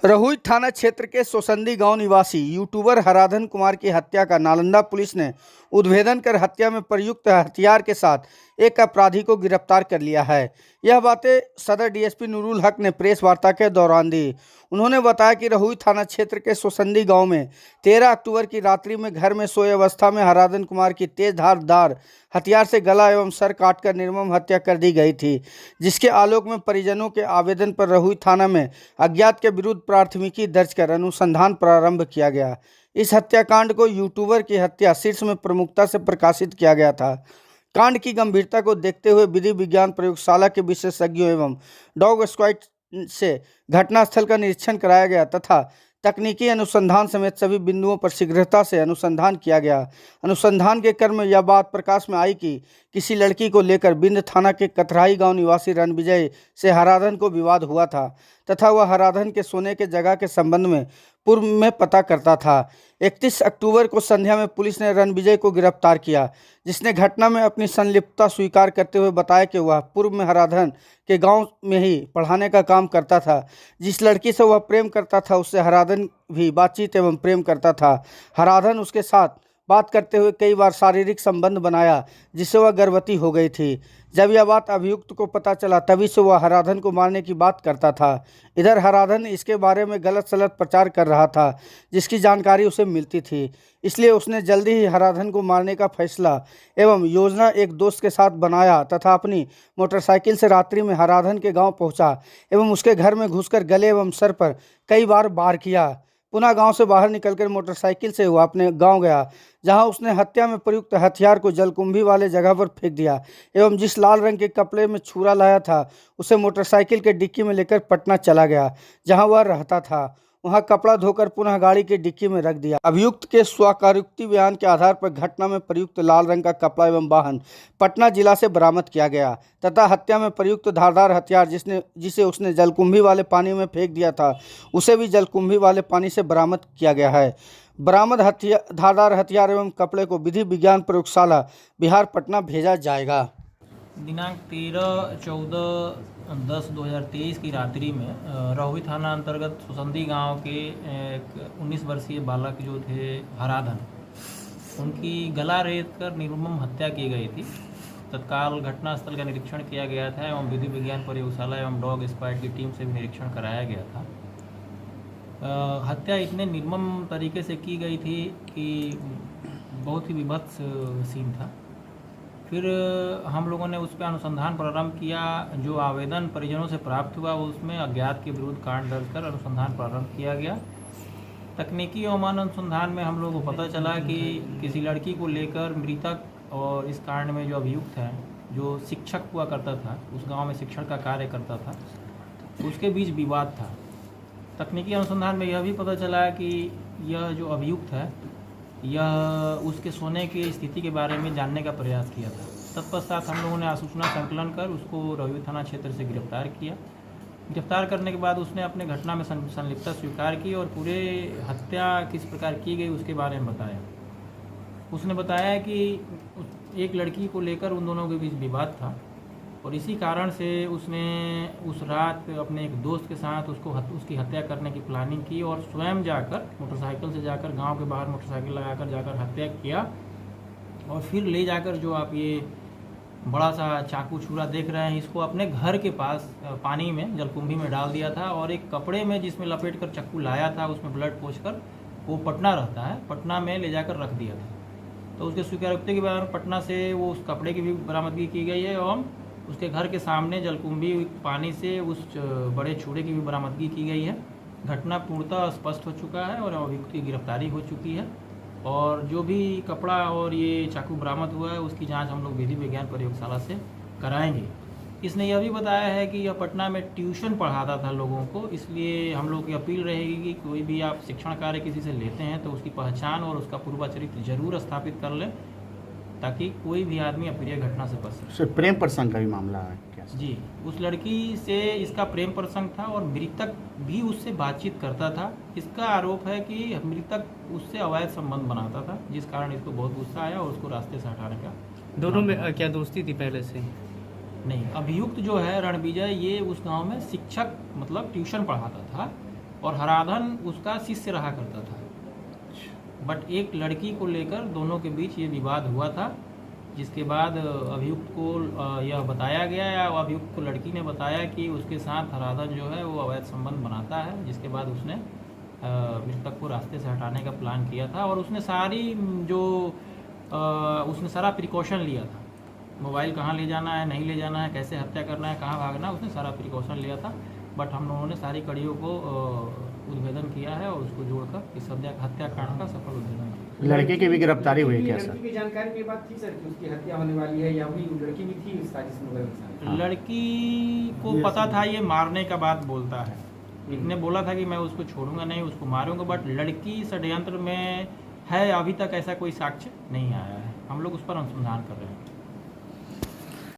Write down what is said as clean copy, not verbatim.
रहुई थाना क्षेत्र के सोसंदी गांव निवासी यूट्यूबर हराधन कुमार की हत्या का नालंदा पुलिस ने उद्भेदन कर हत्या में प्रयुक्त हथियार के साथ एक अपराधी को गिरफ्तार कर लिया है। यह बातें सदर डीएसपी नूरुल हक ने प्रेस वार्ता के दौरान दी। उन्होंने बताया कि रहुई थाना क्षेत्र के सोसंदी गांव में 13 अक्टूबर की रात्रि में घर में सोए अवस्था में हराधन कुमार की तेज धारदार हथियार से गला एवं सर काटकर निर्मम हत्या कर दी गई थी, जिसके आलोक में परिजनों के आवेदन पर रहुई थाना में अज्ञात के विरुद्ध प्राथमिकी दर्ज कर अनुसंधान प्रारंभ किया गया। इस हत्याकांड को यूट्यूबर की हत्या शीर्ष में प्रमुखता से प्रकाशित किया गया था। कांड की गंभीरता को देखते हुए विधि विज्ञान प्रयोगशाला के विशेषज्ञों एवं डॉग स्क्वाड से घटनास्थल का निरीक्षण कराया गया तथा तकनीकी अनुसंधान समेत सभी बिंदुओं पर शीघ्रता से अनुसंधान किया गया। अनुसंधान के क्रम में यह बात प्रकाश में आई कि किसी लड़की को लेकर बिंद थाना के कथराई गांव निवासी रणविजय से हराधन को विवाद हुआ था तथा वह हराधन के सोने के जगह के संबंध में पूर्व में पता करता था। 31 अक्टूबर को संध्या में पुलिस ने रणविजय को गिरफ्तार किया, जिसने घटना में अपनी संलिप्तता स्वीकार करते हुए बताया कि वह पूर्व में हराधन के गांव में ही पढ़ाने का काम करता था। जिस लड़की से वह प्रेम करता था उससे हराधन भी बातचीत एवं प्रेम करता था। हराधन उसके साथ बात करते हुए कई बार शारीरिक संबंध बनाया, जिससे वह गर्भवती हो गई थी। जब यह बात अभियुक्त को पता चला तभी से वह हराधन को मारने की बात करता था। इधर हराधन इसके बारे में गलत सलत प्रचार कर रहा था, जिसकी जानकारी उसे मिलती थी, इसलिए उसने जल्दी ही हराधन को मारने का फैसला एवं योजना एक दोस्त के साथ बनाया तथा अपनी मोटरसाइकिल से रात्रि में हराधन के गाँव पहुँचा एवं उसके घर में घुसकर गले एवं सर पर कई बार वार किया। पुनः गांव से बाहर निकलकर मोटरसाइकिल से वह अपने गांव गया, जहां उसने हत्या में प्रयुक्त हथियार को जलकुंभी वाले जगह पर फेंक दिया एवं जिस लाल रंग के कपड़े में छुरा लाया था उसे मोटरसाइकिल के डिक्की में लेकर पटना चला गया, जहां वह रहता था। वहां कपड़ा धोकर पुनः गाड़ी की डिक्की में रख दिया। अभियुक्त के स्वकारोक्ति बयान के आधार पर घटना में प्रयुक्त लाल रंग का कपड़ा एवं वाहन पटना जिला से बरामद किया गया तथा हत्या में प्रयुक्त धारदार हथियार जिसे उसने जलकुंभी वाले पानी में फेंक दिया था उसे भी जलकुंभी वाले पानी से बरामद किया गया है। बरामद धारदार हथियार एवं कपड़े को विधि विज्ञान प्रयोगशाला बिहार पटना भेजा जाएगा। दिनांक 13/14/10/2023 की रात्रि में रहुई थाना अंतर्गत सुसंदी गांव के एक 19 वर्षीय बालक जो थे हराधन, उनकी गला रेत कर निर्मम हत्या की गई थी। तत्काल घटनास्थल का निरीक्षण किया गया था एवं विधि विज्ञान प्रयोगशाला एवं डॉग स्क्वाड की टीम से भी निरीक्षण कराया गया था। हत्या इतने निर्मम तरीके से की गई थी कि बहुत ही विभत्स सीन था। फिर हम लोगों ने उस पर अनुसंधान प्रारंभ किया। जो आवेदन परिजनों से प्राप्त हुआ उसमें अज्ञात के विरुद्ध कांड दर्ज कर अनुसंधान प्रारंभ किया गया। तकनीकी अवमान अनुसंधान में हम लोगों को पता चला कि किसी लड़की को लेकर मृतक और इस कांड में जो अभियुक्त है, जो शिक्षक हुआ करता था, उस गांव में शिक्षण का कार्य करता था, उसके बीच विवाद था। तकनीकी अनुसंधान में यह भी पता चला कि यह जो अभियुक्त है यह उसके सोने की स्थिति के बारे में जानने का प्रयास किया था। तत्पश्चात हम लोगों ने आसूचना संकलन कर उसको रहुई थाना क्षेत्र से गिरफ्तार किया। गिरफ्तार करने के बाद उसने अपने घटना में संलिप्तता स्वीकार की और पूरे हत्या किस प्रकार की गई उसके बारे में बताया। उसने बताया कि एक लड़की को लेकर उन दोनों के बीच विवाद था और इसी कारण से उसने उस रात अपने एक दोस्त के साथ उसकी हत्या करने की प्लानिंग की और स्वयं जाकर मोटरसाइकिल से जाकर गांव के बाहर मोटरसाइकिल लगाकर जाकर हत्या किया और फिर ले जाकर जो आप ये बड़ा सा चाकू छुरा देख रहे हैं इसको अपने घर के पास पानी में जलकुंभी में डाल दिया था और एक कपड़े में जिसमें लपेट कर चाकू लाया था उसमें ब्लड पोंछकर, वो पटना रहता है, पटना में ले जाकर रख दिया था। तो उसके स्वीकारोक्ति के बाद पटना से वो उस कपड़े की भी बरामदगी की गई है एवं उसके घर के सामने जलकुंभी पानी से उस बड़े छुरे की भी बरामदगी की गई है। घटना पूर्णतः स्पष्ट हो चुका है और अभियुक्त की गिरफ्तारी हो चुकी है और जो भी कपड़ा और ये चाकू बरामद हुआ है उसकी जांच हम लोग विधि विज्ञान प्रयोगशाला से कराएंगे। इसने यह भी बताया है कि यह पटना में ट्यूशन पढ़ाता था लोगों को, इसलिए हम लोग की अपील रहेगी कि कोई भी आप शिक्षण कार्य किसी से लेते हैं तो उसकी पहचान और उसका पूर्वाचरित्र जरूर स्थापित कर लें ताकि कोई भी आदमी अप्रिय घटना से बच सके। सिर्फ प्रेम प्रसंग का भी मामला है क्या? जी, उस लड़की से इसका प्रेम प्रसंग था और मृतक भी उससे बातचीत करता था। इसका आरोप है कि मृतक उससे अवैध संबंध बनाता था, जिस कारण इसको बहुत गुस्सा आया और उसको रास्ते से हटाने का। दोनों में क्या दोस्ती थी पहले से? नहीं, अभियुक्त जो है रणविजय, ये उस गांव में शिक्षक मतलब ट्यूशन पढ़ाता था और हराधन उसका शिष्य रहा करता था। बट एक लड़की को लेकर दोनों के बीच ये विवाद हुआ था, जिसके बाद अभियुक्त को यह बताया गया या अभियुक्त को लड़की ने बताया कि उसके साथ हराधन जो है वो अवैध संबंध बनाता है, जिसके बाद उसने मृतक को रास्ते से हटाने का प्लान किया था और उसने सारा प्रिकॉशन लिया था। मोबाइल कहाँ ले जाना है, नहीं ले जाना है, कैसे हत्या करना है, कहाँ भागना है, उसने सारा प्रिकॉशन लिया था। बट हम लोगों ने सारी कड़ियों को उद्भेदन किया है और उसको जोड़कर इस हत्याकांड का सफल उद्भेदन किया। लड़के की भी गिरफ्तारी हुई क्या सर? लड़की की जानकारी की बात थी सर कि उसकी हत्या होने वाली है, या वही लड़की भी थी इस साजिश में शामिल? लड़की को पता था ये मारने का बात बोलता है, इसने बोला था कि मैं उसको छोड़ूंगा नहीं, उसको मारूंगा। बट लड़की षड्यंत्र में है, अभी तक ऐसा कोई साक्ष्य नहीं आया है। हम लोग उस पर अनुसंधान कर रहे हैं।